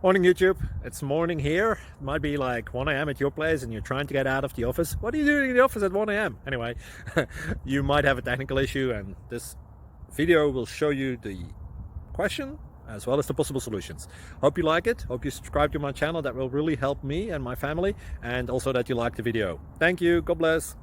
Morning YouTube, it's morning here. It might be like 1 a.m. at your place and you're trying to get out of the office. What are you doing in the office at 1 a.m.? Anyway, you might have a technical issue and this video will show you the question as well as the possible solutions. Hope you like it, hope you subscribe to my channel. That will really help me and my family, and also that you like the video. Thank you, God bless.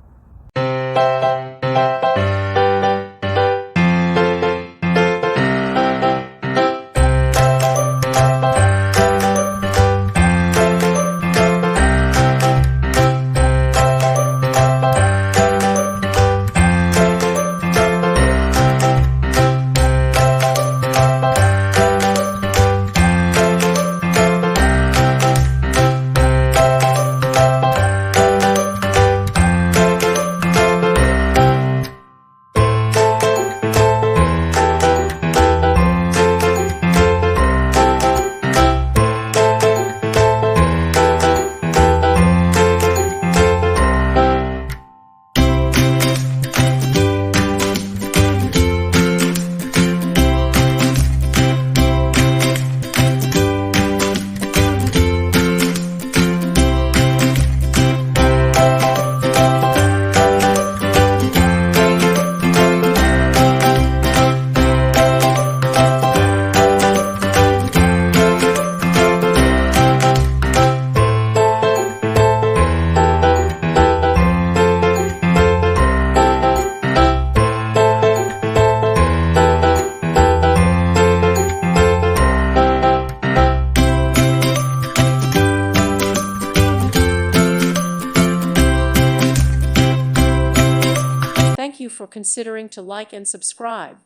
Thank you for considering to like and subscribe.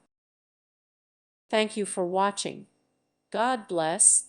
Thank you for watching. God bless.